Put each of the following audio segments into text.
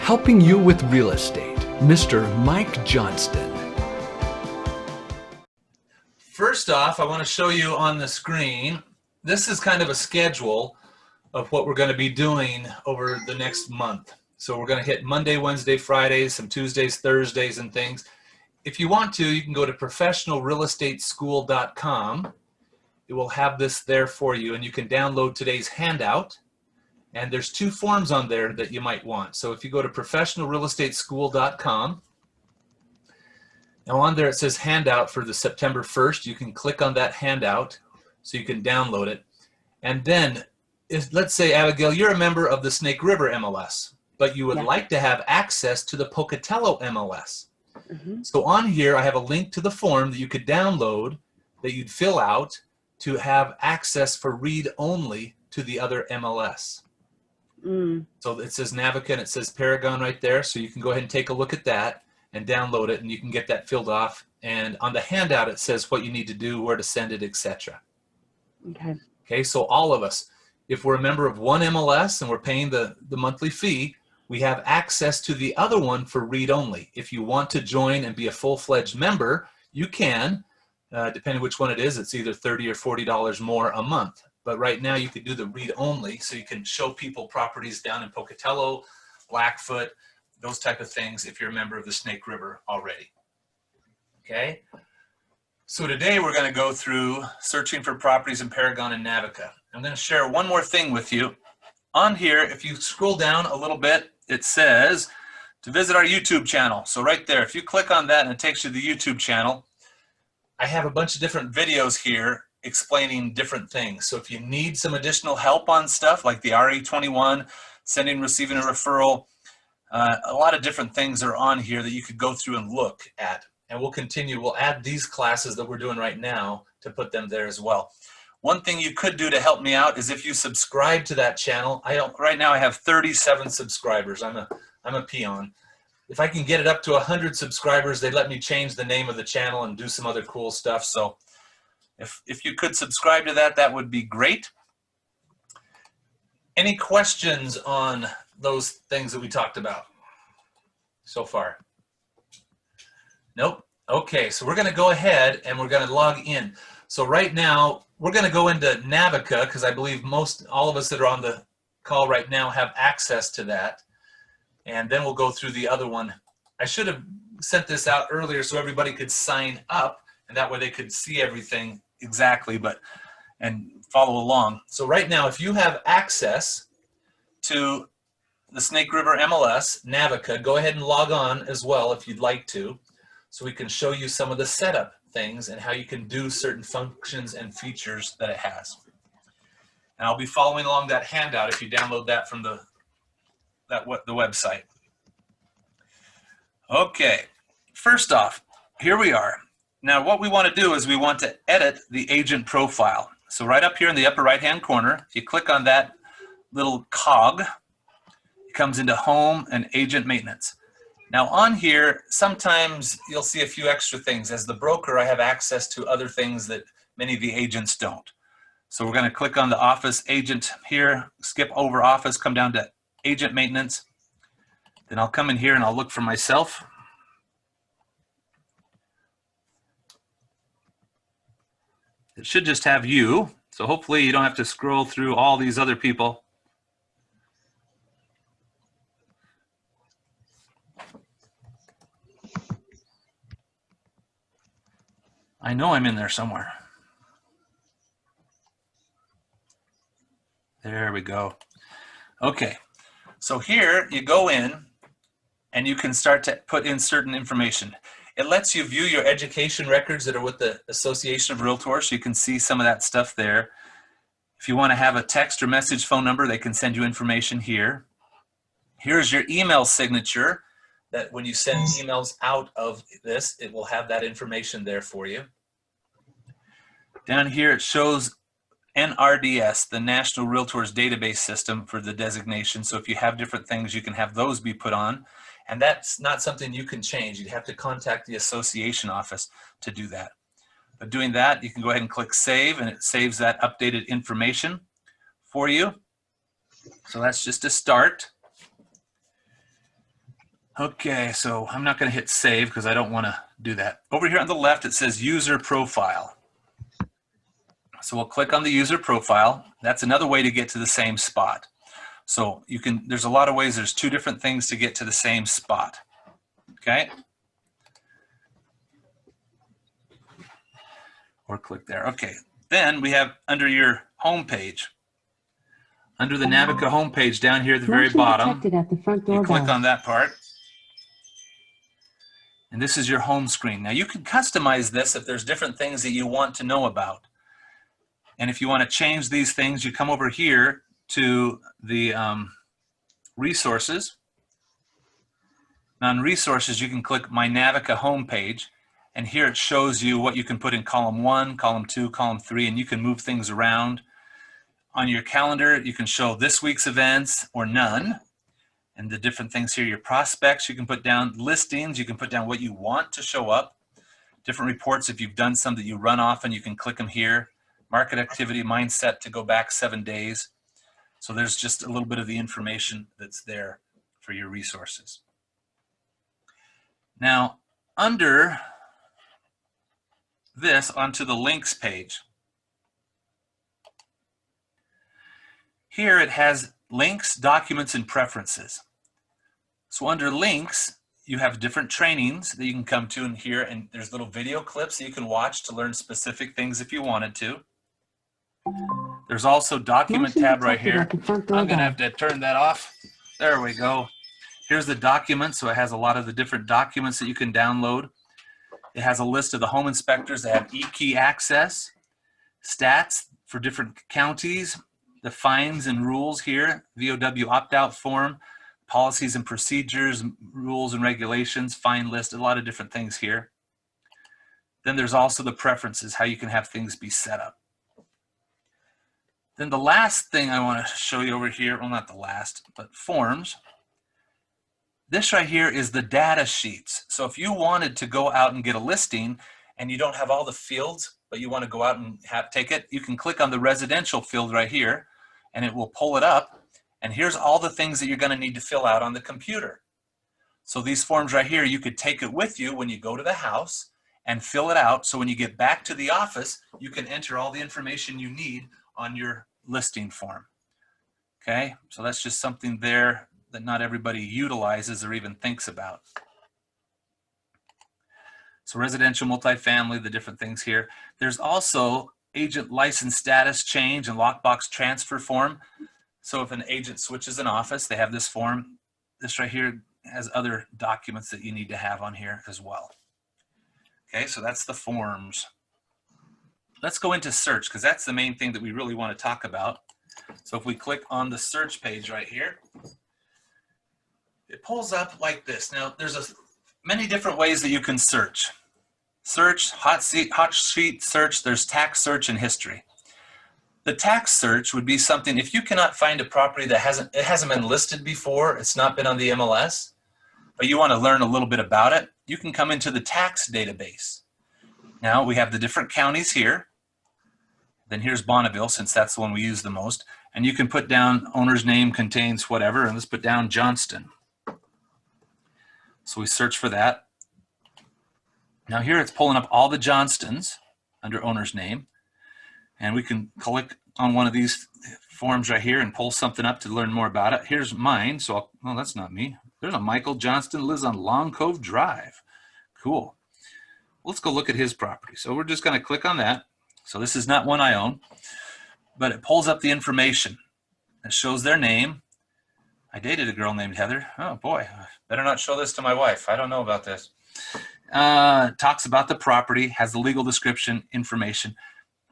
helping you with real estate, Mr. Mike Johnston. First off, I want to show you on the screen, this is kind of a schedule of what we're going to be doing over the next month. So we're going to hit Monday, Wednesday, Fridays, some Tuesdays, Thursdays, and things. If you want to, you can go to professionalrealestateschool.com. It will have this there for you, and you can download today's handout. And there's 2 forms on there that you might want. So if you go to professionalrealestateschool.com, now on there it says handout for the September 1st. You can click on that handout so you can download it. And then, let's say, Abigail, you're a member of the Snake River MLS, but you would like to have access to the Pocatello MLS. So on here, I have a link to the form that you could download that you'd fill out to have access for read-only to the other MLS. So it says Navica and it says Paragon right there, so you can go ahead and take a look at that and download it, and you can get that filled off. And on the handout, it says what you need to do, where to send it, etc. Okay, so all of us, if we're a member of one MLS and we're paying the monthly fee, we have access to the other one for read-only. If you want to join and be a full-fledged member, you can. Depending which one it is, it's either $30 or $40 more a month. But right now you could do the read-only, so you can show people properties down in Pocatello, Blackfoot, those type of things if you're a member of the Snake River already. Okay? So today we're going to go through searching for properties in Paragon and Navica. I'm going to share one more thing with you. On here, if you scroll down a little bit, it says to visit our YouTube channel. So right there, if you click on that and it takes you to the YouTube channel, I have a bunch of different videos here explaining different things. So if you need some additional help on stuff like the RE-21, sending and receiving a referral, a lot of different things are on here that you could go through and look at. And we'll continue, we'll add these classes that we're doing right now to put them there as well. One thing you could do to help me out is if you subscribe to that channel. Right now I have 37 subscribers. I'm a peon. If I can get it up to 100 subscribers, they let me change the name of the channel and do some other cool stuff. So if you could subscribe to that, that would be great. Any questions on those things that we talked about so far? Nope. Okay, so we're going to go ahead and we're going to log in. So right now, we're going to go into Navica because I believe all of us that are on the call right now have access to that. And then we'll go through the other one. I should have sent this out earlier so everybody could sign up, and that way they could see everything exactly and follow along. So right now, if you have access to the Snake River MLS, Navica, go ahead and log on as well if you'd like to, so we can show you some of the setup things and how you can do certain functions and features that it has. And I'll be following along that handout if you download that from the website. Okay, first off, here we are. Now what we want to do is we want to edit the agent profile. So right up here in the upper right hand corner, if you click on that little cog, it comes into home and agent maintenance. Now on here, sometimes you'll see a few extra things. As the broker, I have access to other things that many of the agents don't. So we're going to click on the office agent here, skip over office, come down to agent maintenance. Then I'll come in here and I'll look for myself. It should just have you. So hopefully you don't have to scroll through all these other people. I know I'm in there somewhere. There we go. Okay, so here you go in and you can start to put in certain information. It lets you view your education records that are with the Association of Realtors, so you can see some of that stuff there. If you want to have a text or message phone number, they can send you information here. Here's your email signature, that when you send emails out of this, it will have that information there for you. Down here it shows NRDS, the National Realtors Database System, for the designation. So if you have different things, you can have those be put on. And that's not something you can change. You'd have to contact the association office to do that. But doing that, you can go ahead and click Save, and it saves that updated information for you. So that's just a start. Okay, so I'm not going to hit save because I don't want to do that. Over here on the left, it says user profile. So we'll click on the user profile. That's another way to get to the same spot. So you can, there's a lot of ways, there's two different things to get to the same spot. Okay. Or click there. Okay. Then we have under your home page, under the Navica home page down here at the very bottom, at the front you door click bell. on that part. And this is your home screen. Now you can customize this if there's different things that you want to know about. And if you want to change these things, you come over here to the resources. Now on resources, you can click My Navica homepage, and here it shows you what you can put in column 1, column 2, column 3, and you can move things around. On your calendar, you can show this week's events or none. And the different things here, your prospects, you can put down listings, you can put down what you want to show up. Different reports, if you've done some that you run often, you can click them here. Market activity, mindset to go back 7 days. So there's just a little bit of the information that's there for your resources. Now, under this, onto the links page. Here it has links, documents, and preferences. So under links, you have different trainings that you can come to in here, and there's little video clips that you can watch to learn specific things if you wanted to. There's also document tab right here. I'm going to have to turn that off. There we go. Here's the document, so it has a lot of the different documents that you can download. It has a list of the home inspectors that have e-key access, stats for different counties, the fines and rules here, VOW opt-out form, policies and procedures, rules and regulations, fine list, a lot of different things here. Then there's also the preferences, how you can have things be set up. Then the last thing I want to show you over here, well, not the last, but forms. This right here is the data sheets. So if you wanted to go out and get a listing and you don't have all the fields, but you want to go out and take it, you can click on the residential field right here and it will pull it up. And here's all the things that you're going to need to fill out on the computer. So these forms right here, you could take it with you when you go to the house and fill it out. So when you get back to the office, you can enter all the information you need on your listing form. Okay, so that's just something there that not everybody utilizes or even thinks about. So residential, multifamily, the different things here. There's also agent license status change and lockbox transfer form. So if an agent switches an office, they have this form. This right here has other documents that you need to have on here as well. Okay, so that's the forms. Let's go into search because that's the main thing that we really want to talk about. So if we click on the search page right here, it pulls up like this. Now there's many different ways that you can search. Search, hot sheet search, there's tax search and history. The tax search would be something, if you cannot find a property that hasn't been listed before, it's not been on the MLS, but you want to learn a little bit about it, you can come into the tax database. Now we have the different counties here. Then here's Bonneville, since that's the one we use the most. And you can put down owner's name contains whatever, and let's put down Johnston. So we search for that. Now here it's pulling up all the Johnstons under owner's name. And we can click on one of these forms right here and pull something up to learn more about it. Here's mine, so well, that's not me. There's a Michael Johnston, lives on Long Cove Drive. Cool. Let's go look at his property. So we're just gonna click on that. So this is not one I own, but it pulls up the information. It shows their name. I dated a girl named Heather. Oh boy, better not show this to my wife. I don't know about this. Talks about the property, has the legal description, information.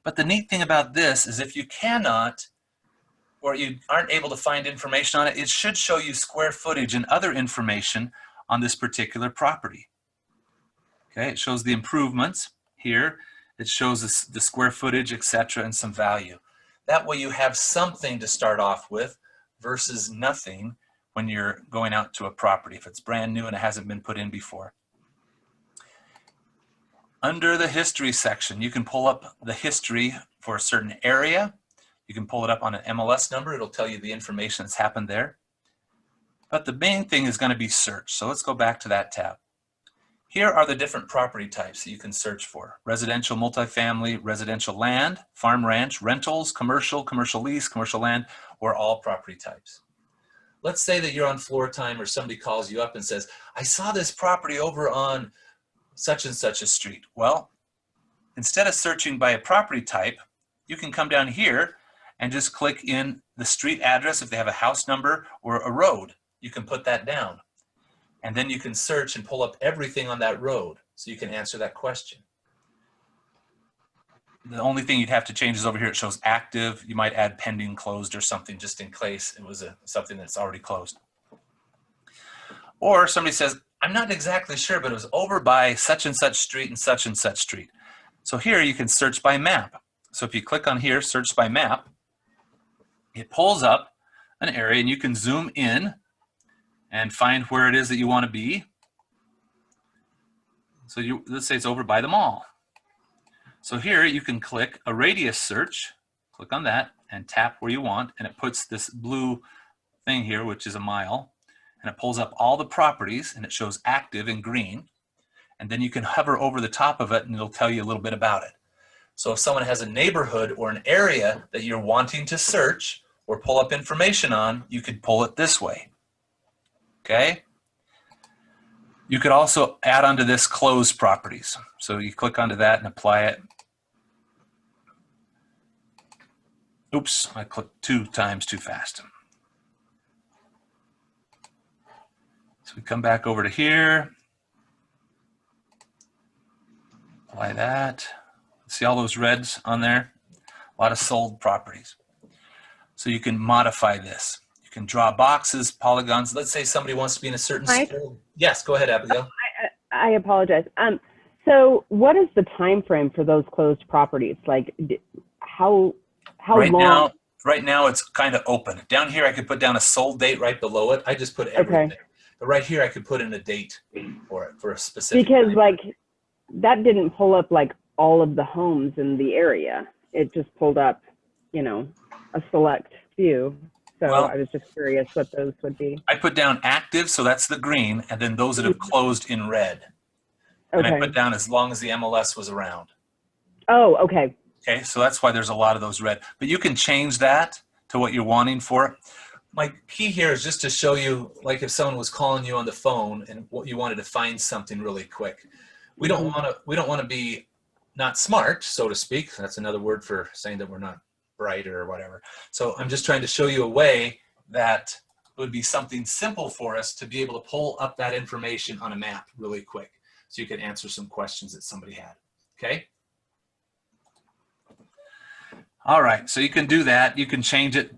But the neat thing about this is if you cannot, or you aren't able to find information on it, it should show you square footage and other information on this particular property. Okay, it shows the improvements here. It shows the square footage, etc., and some value. That way you have something to start off with versus nothing when you're going out to a property, if it's brand new and it hasn't been put in before. Under the history section, you can pull up the history for a certain area. You can pull it up on an MLS number. It'll tell you the information that's happened there. But the main thing is going to be search. So let's go back to that tab. Here are the different property types that you can search for. Residential, multifamily, residential land, farm ranch, rentals, commercial, commercial lease, commercial land, or all property types. Let's say that you're on floor time or somebody calls you up and says, I saw this property over on such and such a street. Well, instead of searching by a property type, you can come down here and just click in the street address. If they have a house number or a road, you can put that down. And then you can search and pull up everything on that road so you can answer that question. The only thing you'd have to change is over here it shows active. You might add pending, closed, or something just in case it was something that's already closed. Or somebody says, I'm not exactly sure, but it was over by such and such street and such street. So here you can search by map. So if you click on here, search by map, it pulls up an area and you can zoom in and find where it is that you want to be. So let's say it's over by the mall. So here you can click a radius search, click on that and tap where you want, and it puts this blue thing here, which is a mile, and it pulls up all the properties and it shows active in green. And then you can hover over the top of it and it'll tell you a little bit about it. So if someone has a neighborhood or an area that you're wanting to search or pull up information on, you could pull it this way. Okay? You could also add onto this closed properties. So you click onto that and apply it. Oops, I clicked 2 times too fast. So we come back over to here. Apply that. See all those reds on there? A lot of sold properties. So you can modify this. You can draw boxes, polygons. Let's say somebody wants to be in a certain school. Yes, go ahead, Abigail. I apologize. So what is the time frame for those closed properties? Like how long? Right now it's kind of open. Down here I could put down a sold date right below it. I just put everything. Okay. But right here I could put in a date for it, for a specific Because like that didn't pull up like all of the homes in the area. It just pulled up, you know, a select few. So well, I was just curious what those would be. I put down active, so that's the green, and then those that have closed in red. And I put down as long as the MLS was around. Oh, okay. Okay, so that's why there's a lot of those red. But you can change that to what you're wanting for it. My key here is just to show you, like if someone was calling you on the phone and what you wanted to find something really quick. We don't want to be not smart, so to speak. That's another word for saying that we're not bright or whatever. So I'm just trying to show you a way that would be something simple for us to be able to pull up that information on a map really quick so you can answer some questions that somebody had. Okay? All right, so you can do that. You can change it.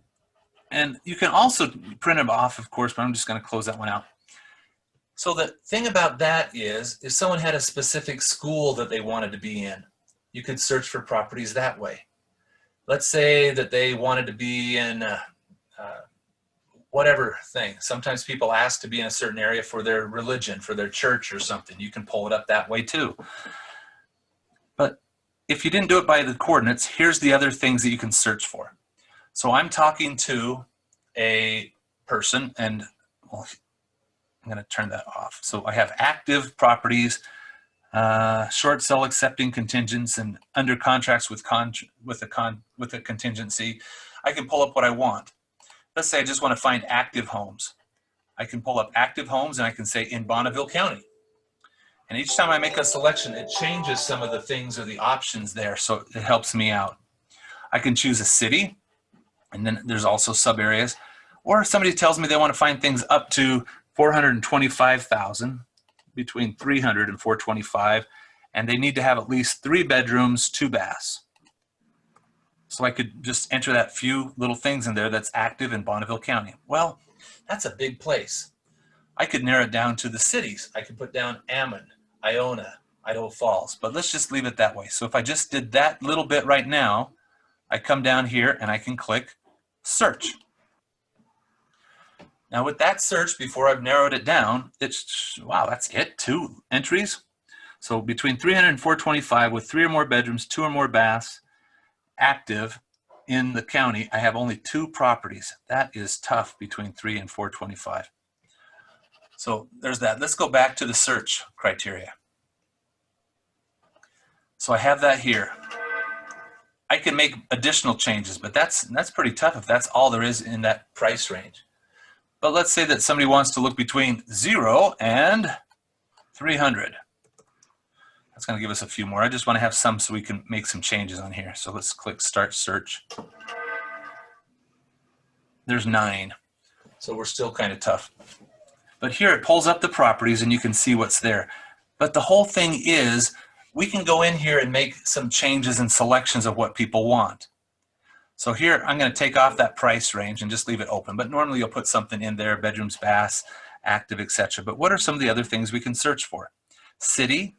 And you can also print them off, of course, but I'm just going to close that one out. So the thing about that is, if someone had a specific school that they wanted to be in, you could search for properties that way. Let's say that they wanted to be in whatever thing. Sometimes people ask to be in a certain area for their religion, for their church or something. You can pull it up that way too. But if you didn't do it by the coordinates, here's the other things that you can search for. So I'm talking to a person, and well, I'm going to turn that off. So I have active properties, short sell accepting contingents, and under contracts with a contingency. I can pull up what I want. Let's say I just want to find active homes. I can pull up active homes and I can say in Bonneville County. And each time I make a selection, it changes some of the things or the options there, so it helps me out. I can choose a city, and then there's also sub areas. Or if somebody tells me they want to find things up to 425,000, between 300 and 425, and they need to have at least 3 bedrooms, 2 baths. So I could just enter that few little things in there that's active in Bonneville County. Well, that's a big place. I could narrow it down to the cities. I could put down Ammon, Iona, Idaho Falls, but let's just leave it that way. So if I just did that little bit right now, I come down here and I can click search. Now with that search, before I've narrowed it down, it's, wow, that's it, 2 entries. So between 300 and 425 with 3 or more bedrooms, 2 or more baths, active in the county, I have only 2 properties. That is tough between 3 and 425. So there's that. Let's go back to the search criteria. So I have that here. I can make additional changes, but that's pretty tough if that's all there is in that price range. But let's say that somebody wants to look between 0 and 300. That's going to give us a few more. I just want to have some so we can make some changes on here. So let's click Start Search. There's 9. So we're still kind of tough. But here it pulls up the properties and you can see what's there. But the whole thing is we can go in here and make some changes and selections of what people want. So here I'm going to take off that price range and just leave it open. But normally you'll put something in there, bedrooms, baths, active, etc. But what are some of the other things we can search for? City,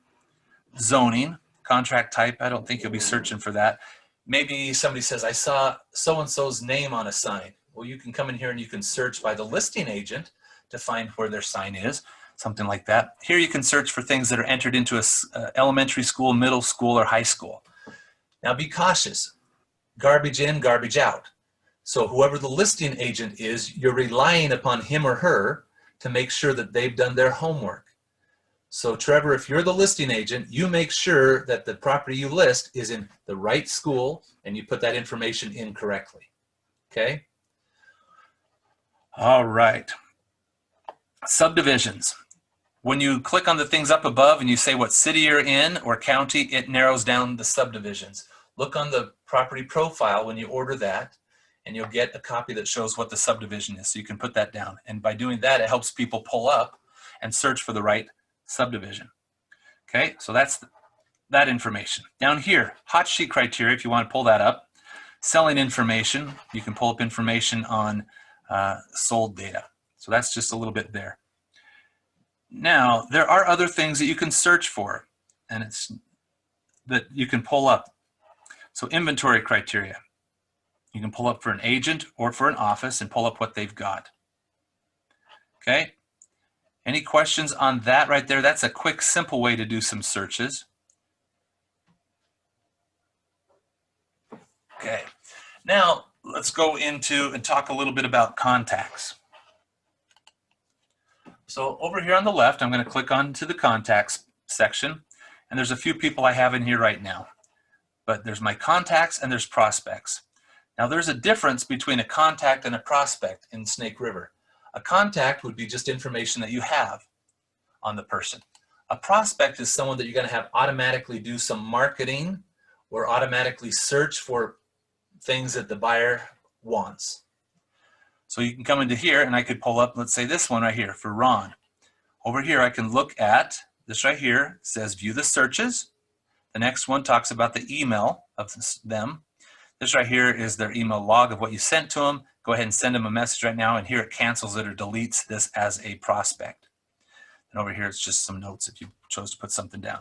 zoning, contract type. I don't think you'll be searching for that. Maybe somebody says, I saw so-and-so's name on a sign. Well, you can come in here and you can search by the listing agent to find where their sign is, something like that. Here you can search for things that are entered into a elementary school, middle school, or high school. Now be cautious. Garbage in, garbage out. So whoever the listing agent is, you're relying upon him or her to make sure that they've done their homework. So Trevor, if you're the listing agent, you make sure that the property you list is in the right school and you put that information in correctly. Okay? All right. Subdivisions. When you click on the things up above and you say what city you're in or county, it narrows down the subdivisions. Look on the property profile when you order that, and you'll get a copy that shows what the subdivision is. So you can put that down. And by doing that, it helps people pull up and search for the right subdivision. Okay, so that's that information. Down here, hot sheet criteria, if you want to pull that up. Selling information, you can pull up information on sold data. So that's just a little bit there. Now, there are other things that you can search for, and it's that you can pull up. So inventory criteria. You can pull up for an agent or for an office and pull up what they've got. Okay? Any questions on that right there? That's a quick, simple way to do some searches. Okay. Now, let's go into and talk a little bit about contacts. So over here on the left, I'm going to click on to the contacts section, and there's a few people I have in here right now. But there's my contacts and there's prospects. Now there's a difference between a contact and a prospect in Snake River. A contact would be just information that you have on the person. A prospect is someone that you're going to have automatically do some marketing or automatically search for things that the buyer wants. So you can come into here and I could pull up, let's say this one right here for Ron. Over here I can look at this right here. It says view the searches. The next one talks about the email of them. This right here is their email log of what you sent to them. Go ahead and send them a message right now, and here it cancels it or deletes this as a prospect. And over here it's just some notes if you chose to put something down.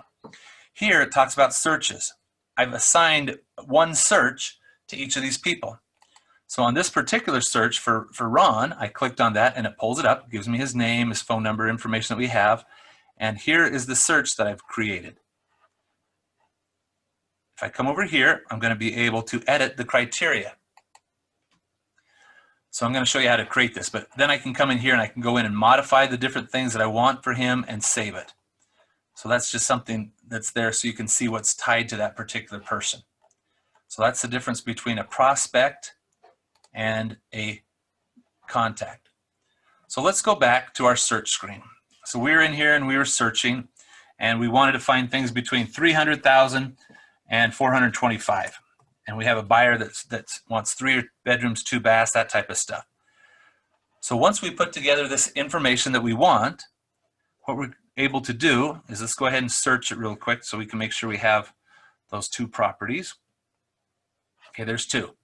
Here it talks about searches. I've assigned one search to each of these people. So on this particular search for Ron, I clicked on that and it pulls it up, gives me his name, his phone number, information that we have. And here is the search that I've created. If I come over here, I'm going to be able to edit the criteria. So I'm going to show you how to create this, but then I can come in here and I can go in and modify the different things that I want for him and save it. So that's just something that's there so you can see what's tied to that particular person. So that's the difference between a prospect and a contact. So let's go back to our search screen. So we were in here and we were searching and we wanted to find things between 300,000 and 425. And we have a buyer that wants 3 bedrooms, 2 baths, that type of stuff. So once we put together this information that we want, what we're able to do is let's go ahead and search it real quick so we can make sure we have those 2 properties. Okay, there's 2.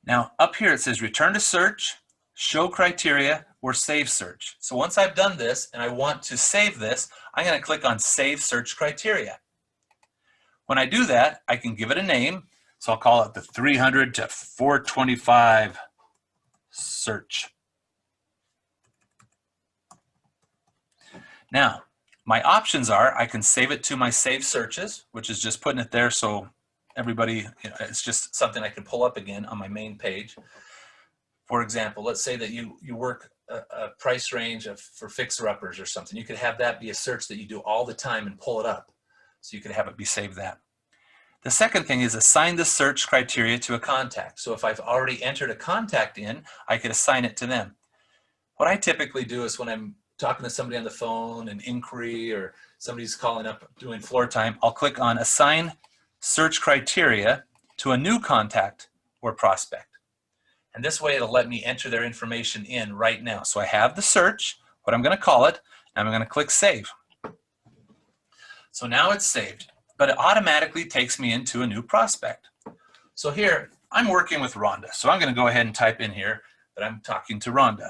Now up here it says return to search, show criteria, or save search. So once I've done this and I want to save this, I'm going to click on save search criteria. When I do that, I can give it a name. So I'll call it the 300 to 425 search. Now, my options are I can save it to my save searches, which is just putting it there so everybody, it's just something I can pull up again on my main page. For example, let's say that you work a price range for fixer-uppers or something. You could have that be a search that you do all the time and pull it up. So you could have it be saved that. The second thing is assign the search criteria to a contact. So if I've already entered a contact in, I could assign it to them. What I typically do is when I'm talking to somebody on the phone, an inquiry, or somebody's calling up doing floor time, I'll click on assign search criteria to a new contact or prospect. And this way it'll let me enter their information in right now. So I have the search, what I'm going to call it, and I'm going to click save. So now it's saved, but it automatically takes me into a new prospect. So here, I'm working with Rhonda. So I'm going to go ahead and type in here that I'm talking to Rhonda.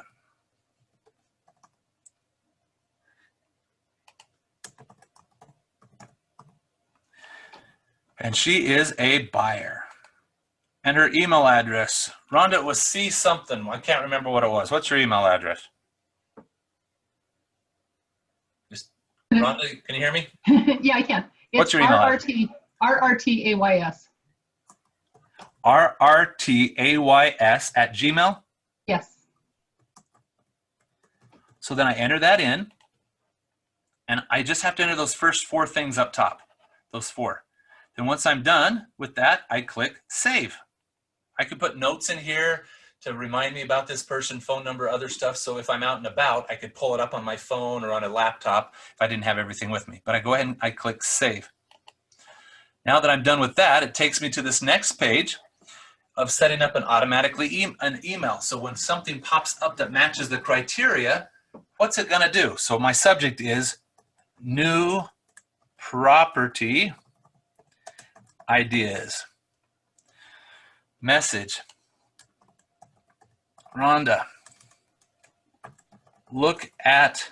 And she is a buyer. And her email address, Rhonda, was C something. I can't remember what it was. What's your email address? Rhonda, can you hear me? Yeah, I can. What's your email address? RRTAYS. RRTAYS at Gmail? Yes. So then I enter that in, and I just have to enter those first 4 things up top, those 4. Then once I'm done with that, I click save. I could put notes in here to remind me about this person, phone number, other stuff. So if I'm out and about, I could pull it up on my phone or on a laptop if I didn't have everything with me. But I go ahead and I click save. Now that I'm done with that, it takes me to this next page of setting up an an email. So when something pops up that matches the criteria, what's it going to do? So my subject is new property ideas. Message. Rhonda, look at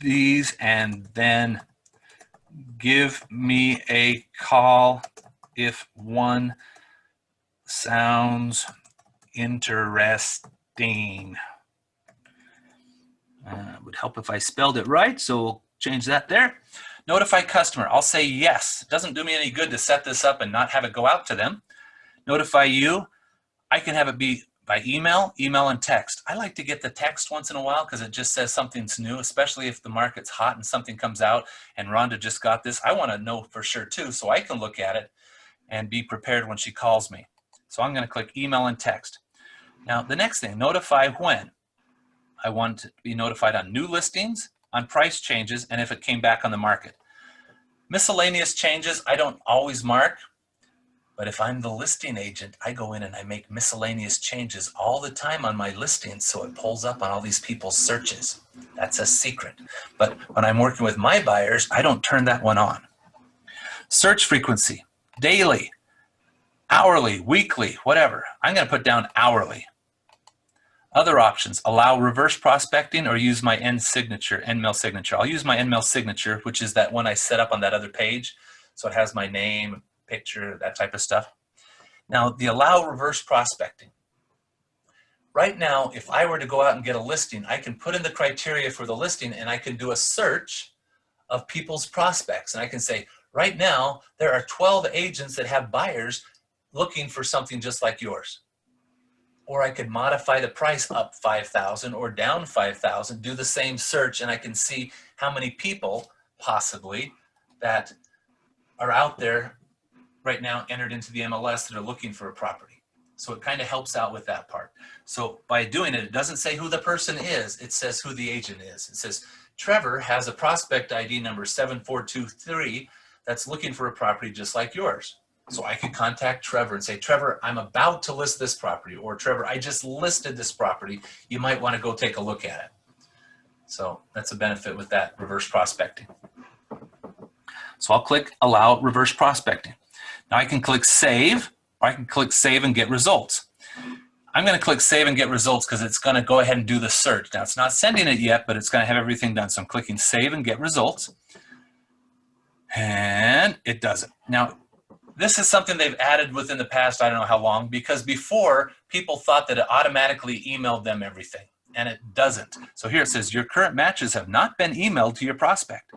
these and then give me a call if one sounds interesting. It would help if I spelled it right, so we'll change that there. Notify customer. I'll say yes. It doesn't do me any good to set this up and not have it go out to them. Notify you. I can have it be by email, and text. I like to get the text once in a while because it just says something's new, especially if the market's hot and something comes out and Rhonda just got this. I want to know for sure too, so I can look at it and be prepared when she calls me. So I'm going to click email and text. Now the next thing, notify when. I want to be notified on new listings, on price changes, and if it came back on the market. Miscellaneous changes, I don't always mark. But if I'm the listing agent, I go in and I make miscellaneous changes all the time on my listings so it pulls up on all these people's searches. That's a secret. But when I'm working with my buyers, I don't turn that one on. Search frequency, daily, hourly, weekly, whatever. I'm going to put down hourly. Other options, allow reverse prospecting or use my end mail signature. I'll use my end mail signature, which is that one I set up on that other page. So it has my name, picture, that type of stuff. Now, the allow reverse prospecting. Right now, if I were to go out and get a listing, I can put in the criteria for the listing and I can do a search of people's prospects. And I can say, right now, there are 12 agents that have buyers looking for something just like yours. Or I could modify the price up 5,000 or down 5,000, do the same search, and I can see how many people possibly that are out there right now entered into the MLS that are looking for a property. So it kind of helps out with that part. So by doing it, it doesn't say who the person is, it says who the agent is. It says, Trevor has a prospect ID number 7423 that's looking for a property just like yours. So I could contact Trevor and say, Trevor, I'm about to list this property, or Trevor, I just listed this property. You might want to go take a look at it. So that's a benefit with that reverse prospecting. So I'll click allow reverse prospecting. Now I can click save, or I can click save and get results. I'm going to click save and get results because it's going to go ahead and do the search. Now it's not sending it yet, but it's going to have everything done. So I'm clicking save and get results. And it does it. Now, this is something they've added within the past, I don't know how long, because before people thought that it automatically emailed them everything, and it doesn't. So here it says, your current matches have not been emailed to your prospect.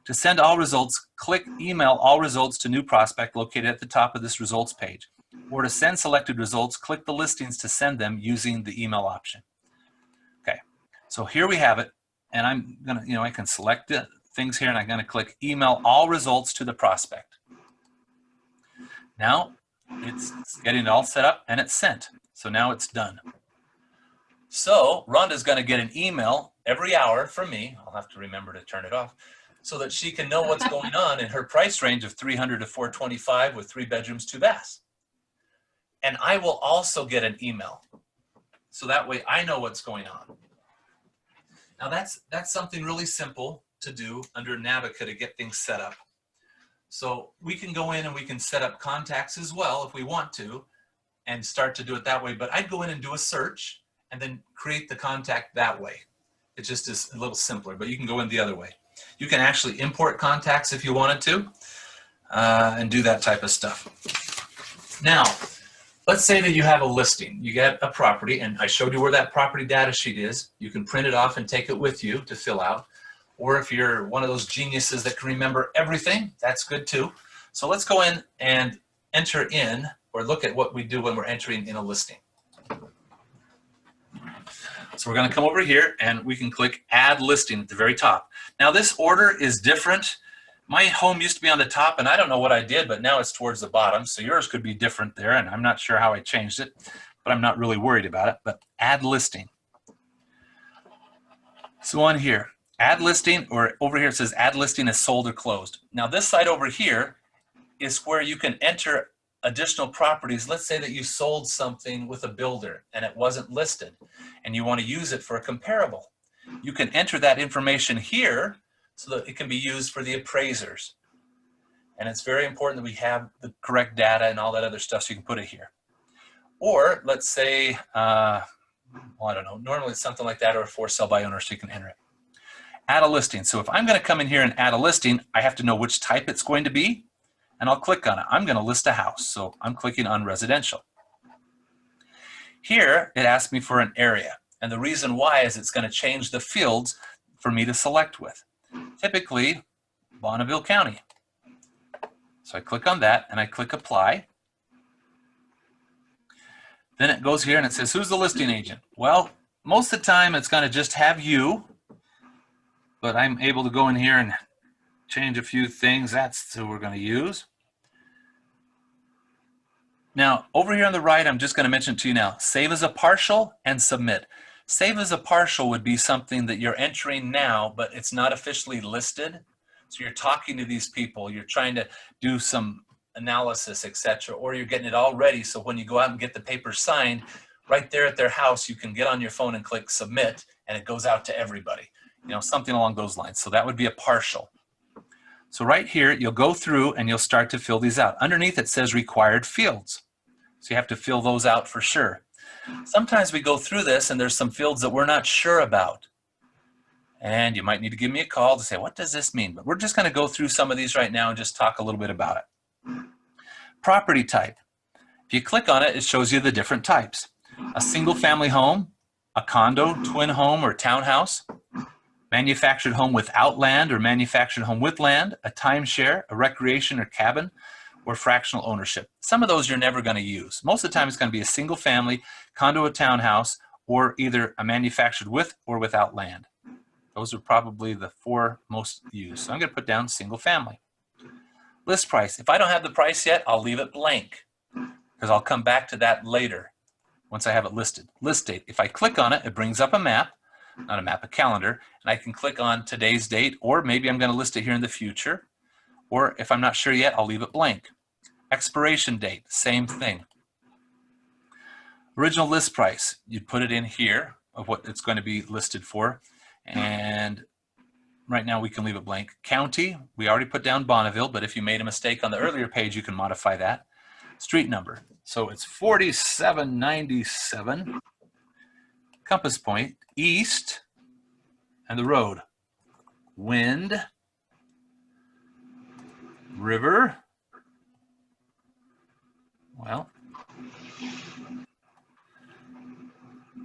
To send all results, click email all results to new prospect located at the top of this results page. Or to send selected results, click the listings to send them using the email option. Okay, So here we have it, and I'm gonna, I can select the things here, and I'm gonna click email all results to the prospect. Now it's getting it all set up and it's sent. So now it's done. So Rhonda's gonna get an email every hour from me. I'll have to remember to turn it off so that she can know what's going on in her price range of 300 to 425 with 3 bedrooms, 2 baths. And I will also get an email. So that way I know what's going on. Now that's something really simple to do under Navica to get things set up. So we can go in and we can set up contacts as well if we want to and start to do it that way. But I'd go in and do a search and then create the contact that way. It just is a little simpler, but you can go in the other way. You can actually import contacts if you wanted to and do that type of stuff. Now, let's say that you have a listing. You get a property, and I showed you where that property data sheet is. You can print it off and take it with you to fill out. Or if you're one of those geniuses that can remember everything, that's good too. So let's go in and enter in, or look at what we do when we're entering in a listing. So we're going to come over here and we can click Add Listing at the very top. Now this order is different. My home used to be on the top, and I don't know what I did, but now it's towards the bottom. So yours could be different there, and I'm not sure how I changed it, but I'm not really worried about it. But Add Listing. So on here, Add Listing, or over here it says Add Listing as sold or closed. Now this side over here is where you can enter additional properties. Let's say that you sold something with a builder and it wasn't listed and you want to use it for a comparable. You can enter that information here so that it can be used for the appraisers. And it's very important that we have the correct data and all that other stuff so you can put it here. Or let's say, well, I don't know, normally it's something like that, or for sale by owner, so you can enter it. Add a listing. So if I'm going to come in here and add a listing, I have to know which type it's going to be, and I'll click on it. I'm going to list a house, so I'm clicking on residential. Here, it asks me for an area, and the reason why is it's going to change the fields for me to select with. Typically, Bonneville County. So I click on that, and I click Apply. Then it goes here and it says, who's the listing agent? Well, most of the time it's going to just have you, but I'm able to go in here and change a few things. That's who we're going to use. Now, over here on the right, I'm just going to mention to you now, save as a partial and submit. Save as a partial would be something that you're entering now, but it's not officially listed. So you're talking to these people, you're trying to do some analysis, etc., or you're getting it all ready. So when you go out and get the paper signed, right there at their house, you can get on your phone and click submit, and it goes out to everybody. You know, something along those lines. So that would be a partial. So right here, you'll go through and you'll start to fill these out. Underneath it says required fields. So you have to fill those out for sure. Sometimes we go through this and there's some fields that we're not sure about. And you might need to give me a call to say, what does this mean? But we're just going to go through some of these right now and just talk a little bit about it. Property type. If you click on it, it shows you the different types. A single family home, a condo, twin home, or townhouse, manufactured home without land or manufactured home with land, a timeshare, a recreation or cabin, or fractional ownership. Some of those you're never going to use. Most of the time it's going to be a single family, condo or townhouse, or either a manufactured with or without land. Those are probably the 4 most used. So I'm going to put down single family. List price. If I don't have the price yet, I'll leave it blank because I'll come back to that later once I have it listed. List date. If I click on it, it brings up a map, not a map, a calendar, and I can click on today's date, or maybe I'm going to list it here in the future. Or if I'm not sure yet, I'll leave it blank. Expiration date, same thing. Original list price, you'd put it in here of what it's going to be listed for. And right now we can leave it blank. County, we already put down Bonneville, but if you made a mistake on the earlier page, you can modify that. Street number, so it's 4797. Compass point, east, and the road. Wind, river, well,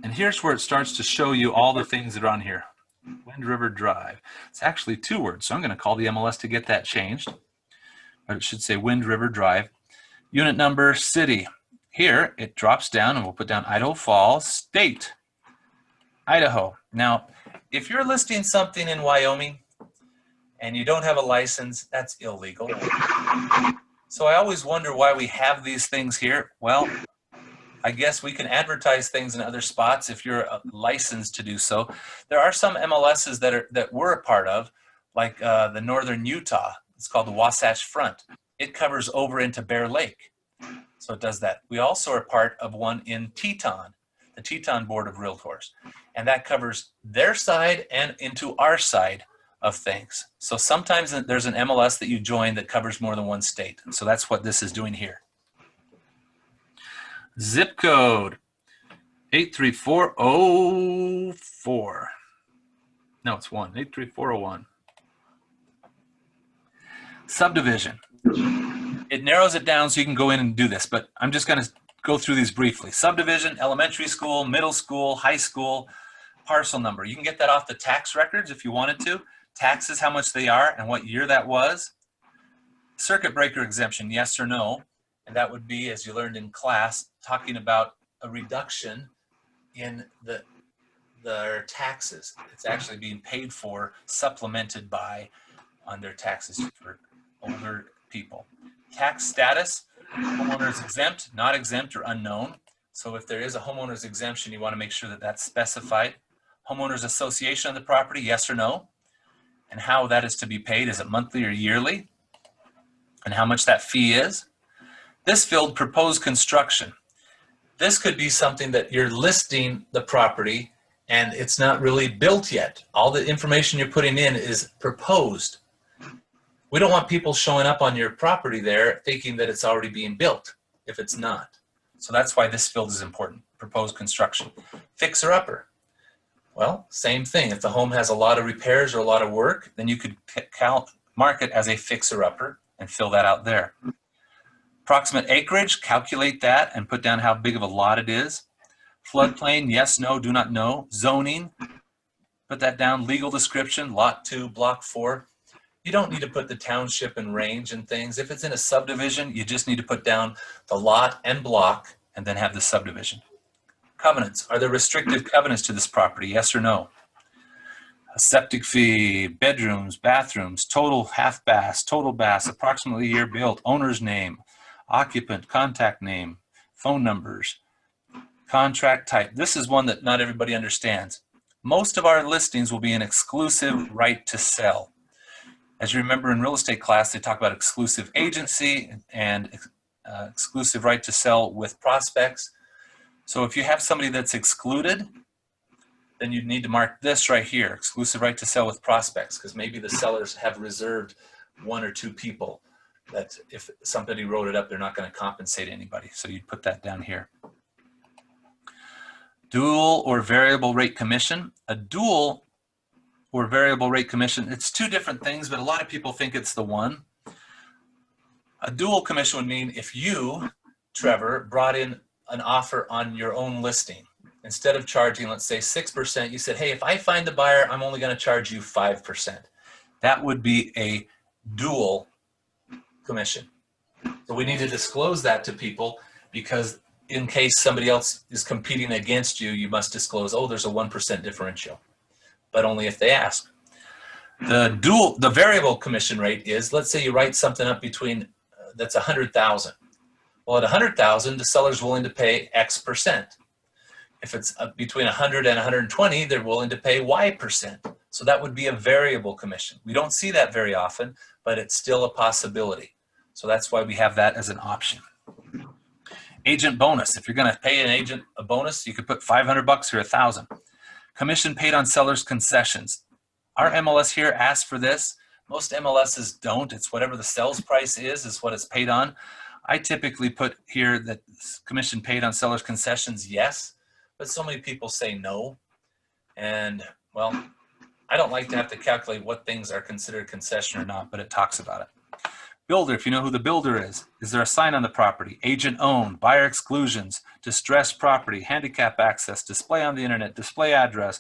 and here's where it starts to show you all the things that are on here. Wind River Drive. It's actually 2 words, so I'm going to call the MLS to get that changed. But it should say Wind River Drive. Unit number, city. Here, it drops down, and we'll put down Idaho Falls, state, Idaho. Now, if you're listing something in Wyoming and you don't have a license, that's illegal. So I always wonder why we have these things here. Well, I guess we can advertise things in other spots if you're licensed to do so. There are some MLSs that we're a part of, like the Northern Utah. It's called the Wasatch Front. It covers over into Bear Lake. So it does that. We also are part of one in Teton, the Teton Board of Realtors. And that covers their side and into our side of things. So sometimes there's an MLS that you join that covers more than one state. So that's what this is doing here. Zip code 83404. No, it's 83401. Subdivision. It narrows it down so you can go in and do this, but I'm just going to go through these briefly. Subdivision, elementary school, middle school, high school, parcel number. You can get that off the tax records if you wanted to. Taxes, how much they are and what year that was. Circuit breaker exemption, yes or no. And that would be, as you learned in class, talking about a reduction in their taxes. It's actually being paid for, supplemented by on their taxes for older people. Tax status, homeowners exempt, not exempt, or unknown. So if there is a homeowner's exemption, you want to make sure that that's specified. Homeowners association of the property, yes or no. And how that is to be paid, is it monthly or yearly? And how much that fee is. This field, proposed construction. This could be something that you're listing the property and it's not really built yet. All the information you're putting in is proposed. We don't want people showing up on your property there thinking that it's already being built if it's not. So that's why this field is important, proposed construction. Fixer upper. Well, same thing. If the home has a lot of repairs or a lot of work, then you could mark it as a fixer upper and fill that out there. Approximate acreage, calculate that and put down how big of a lot it is. Floodplain, yes, no, do not know. Zoning, put that down. Legal description, lot 2, block 4. You don't need to put the township and range and things. If it's in a subdivision, you just need to put down the lot and block and then have the subdivision. Covenants, are there restrictive covenants to this property, yes or no? A septic fee, bedrooms, bathrooms, total half baths, total baths, approximately year built, owner's name, occupant, contact name, phone numbers, contract type. This is one that not everybody understands. Most of our listings will be an exclusive right to sell. As you remember in real estate class, they talk about exclusive agency and exclusive right to sell with prospects. So if you have somebody that's excluded, then you'd need to mark this right here, exclusive right to sell with prospects, because maybe the sellers have reserved 1 or 2 people that if somebody wrote it up, they're not going to compensate anybody. So you'd put that down here. Dual or variable rate commission. A dual or variable rate commission, it's 2 different things, but a lot of people think it's the one. A dual commission would mean if you, Trevor, brought in an offer on your own listing. Instead of charging, let's say 6%, you said, hey, if I find the buyer, I'm only going to charge you 5%. That would be a dual commission. So we need to disclose that to people, because in case somebody else is competing against you, you must disclose, oh, there's a 1% differential, but only if they ask. The variable commission rate is, let's say you write something up between, that's 100,000. Well, at 100,000, the seller's willing to pay X percent. If it's between 100 and 120, they're willing to pay Y percent. So that would be a variable commission. We don't see that very often, but it's still a possibility. So that's why we have that as an option. Agent bonus. If you're going to pay an agent a bonus, you could put $500 or $1,000. Commission paid on seller's concessions. Our MLS here asks for this. Most MLSs don't. It's whatever the sales price is what it's paid on. I typically put here that commission paid on seller's concessions, yes, but so many people say no. And well, I don't like to have to calculate what things are considered concession or not, but it talks about it. Builder, if you know who the builder is there a sign on the property? Agent owned, buyer exclusions, distressed property, handicap access, display on the internet, display address,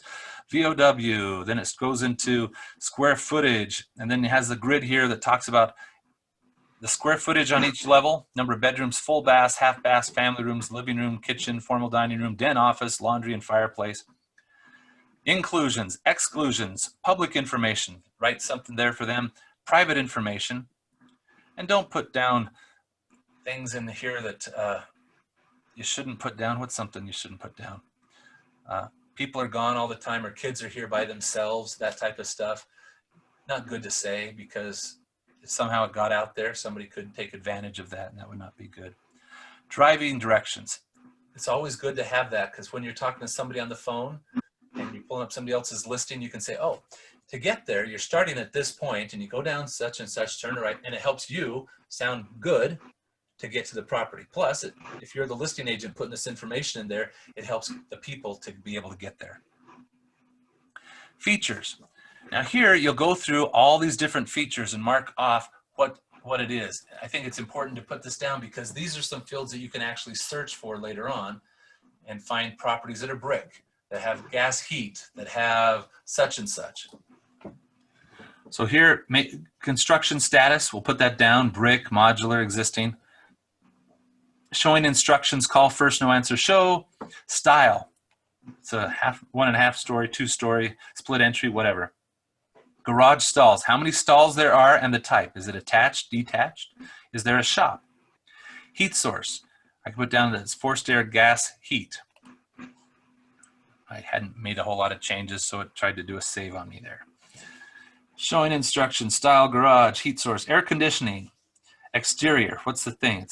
VOW, then it goes into square footage, and then it has the grid here that talks about the square footage on each level, number of bedrooms, full baths, half baths, family rooms, living room, kitchen, formal dining room, den, office, laundry, and fireplace. Inclusions, exclusions, public information, write something there for them, private information, and don't put down things in here that you shouldn't put down. What's something you shouldn't put down? People are gone all the time, or kids are here by themselves, that type of stuff. Not good to say, because if somehow it got out there, somebody could take advantage of that, and that would not be good. Driving directions. It's always good to have that, because when you're talking to somebody on the phone and you're pulling up somebody else's listing, you can say, oh, to get there, you're starting at this point and you go down such and such, turn right, and it helps you sound good to get to the property. Plus, if you're the listing agent putting this information in there, it helps the people to be able to get there. Features. Now here, you'll go through all these different features and mark off what it is. I think it's important to put this down because these are some fields that you can actually search for later on and find properties that are brick, that have gas heat, that have such and such. So here, construction status, we'll put that down, brick, modular, existing. Showing instructions, call first, no answer, show. Style, it's a 1.5 story, 2 story, split entry, whatever. Garage stalls, how many stalls there are and the type. Is it attached, detached? Is there a shop? Heat source, I can put down that it's forced air gas heat. I hadn't made a whole lot of changes, so it tried to do a save on me there. Showing instructions, style, garage, heat source, air conditioning, exterior, what's the thing?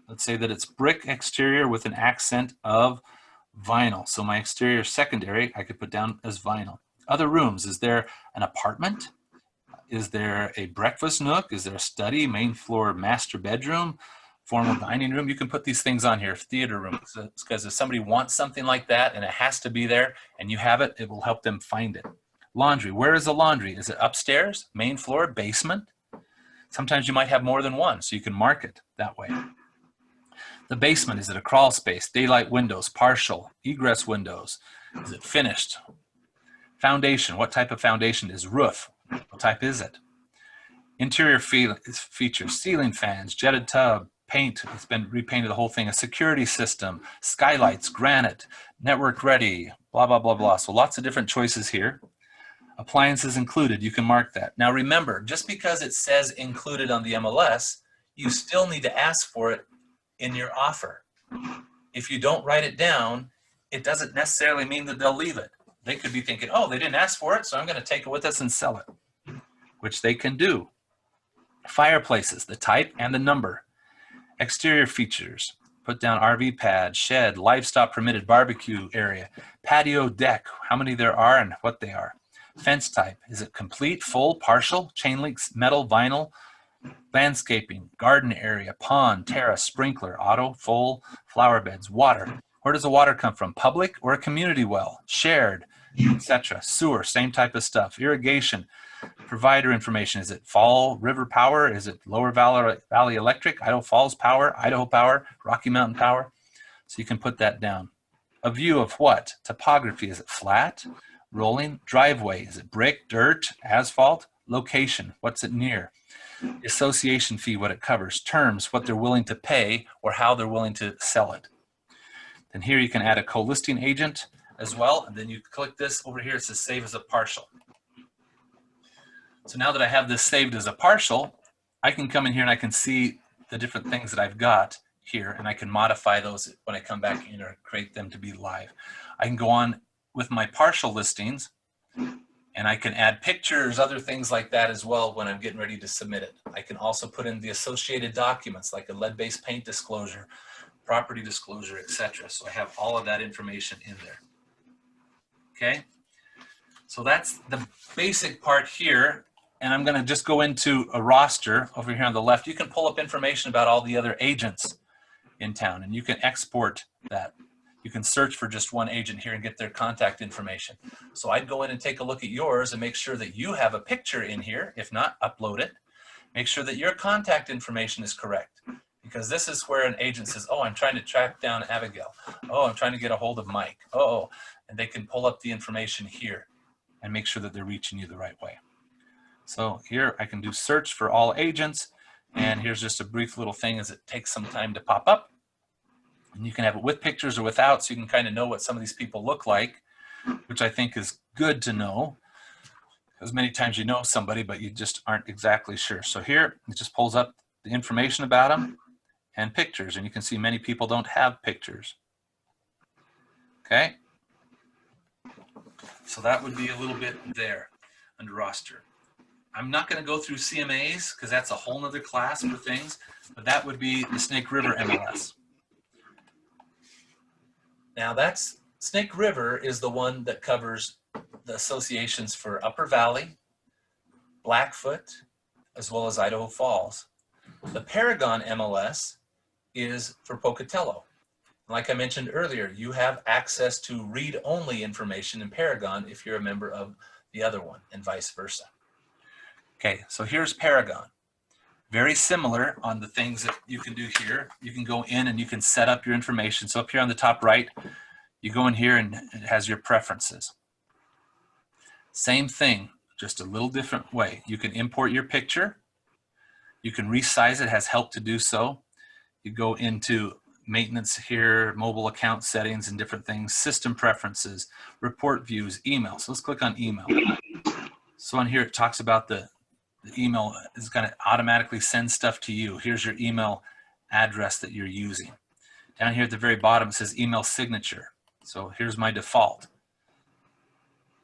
Let's say that it's brick exterior with an accent of vinyl. So my exterior secondary, I could put down as vinyl. Other rooms, is there an apartment? Is there a breakfast nook? Is there a study, main floor, master bedroom, formal dining room? You can put these things on here, theater room, because if somebody wants something like that and it has to be there and you have it, it will help them find it. Laundry, where is the laundry? Is it upstairs, main floor, basement? Sometimes you might have more than one, so you can mark it that way. The basement, is it a crawl space, daylight windows, partial, egress windows? Is it finished? Foundation, what type of foundation? Is roof? What type is it? Interior features, ceiling fans, jetted tub, paint, it's been repainted, the whole thing, a security system, skylights, granite, network ready, blah, blah, blah, blah. So lots of different choices here. Appliances included, you can mark that. Now remember, just because it says included on the MLS, you still need to ask for it in your offer. If you don't write it down, it doesn't necessarily mean that they'll leave it. They could be thinking, oh, they didn't ask for it, so I'm going to take it with us and sell it, which they can do. Fireplaces, the type and the number. Exterior features, put down RV pad, shed, livestock permitted barbecue area, patio deck, how many there are and what they are. Fence type, is it complete, full, partial, chain links, metal, vinyl, landscaping, garden area, pond, terrace, sprinkler, auto, full, flower beds, water. Where does the water come from? Public or a community well? Shared, etc. Sewer, same type of stuff. Irrigation, provider information. Is it Fall River Power? Is it Lower Valley Electric? Idaho Falls Power, Idaho Power, Rocky Mountain Power? So you can put that down. A view of what? Topography, is it flat? Rolling? Driveway, is it brick, dirt, asphalt? Location, what's it near? Association fee, what it covers. Terms, what they're willing to pay or how they're willing to sell it. Then here you can add a co-listing agent as well. And then you click this over here, it says save as a partial. So now that I have this saved as a partial, I can come in here and I can see the different things that I've got here, and I can modify those when I come back in or create them to be live. I can go on with my partial listings, and I can add pictures, other things like that as well when I'm getting ready to submit it. I can also put in the associated documents like a lead-based paint disclosure, property disclosure, etc. So I have all of that information in there. Okay, so that's the basic part here. And I'm going to just go into a roster over here on the left. You can pull up information about all the other agents in town, and you can export that. You can search for just one agent here and get their contact information. So I'd go in and take a look at yours and make sure that you have a picture in here. If not, upload it. Make sure that your contact information is correct, because this is where an agent says, oh, I'm trying to track down Abigail. Oh, I'm trying to get a hold of Mike. Oh, and they can pull up the information here and make sure that they're reaching you the right way. So here I can do search for all agents, and here's just a brief little thing as it takes some time to pop up. And you can have it with pictures or without, so you can kind of know what some of these people look like. And you can which I think is good to know, because many times you know somebody, but you just aren't exactly sure. So here, it just pulls up the information about them and pictures, and you can see many people don't have pictures. Okay, so that would be a little bit there under roster. I'm not going to go through CMAs because that's a whole nother class for things, but that would be the Snake River MLS. Now that's Snake River is the one that covers the associations for Upper Valley, Blackfoot, as well as Idaho Falls. The Paragon MLS is for Pocatello. Like I mentioned earlier, you have access to read-only information in Paragon if you're a member of the other one, and vice versa. Okay, so here's Paragon. Very similar on the things that you can do here. You can go in and you can set up your information. So up here on the top right, you go in here and it has your preferences. Same thing, just a little different way. You can import your picture. You can resize it, has help to do so. You go into maintenance here, mobile account settings and different things, system preferences, report views, email. So let's click on email. So on here it talks about the email is going to automatically send stuff to you. Here's your email address that you're using. Down here at the very bottom it says email signature. So here's my default.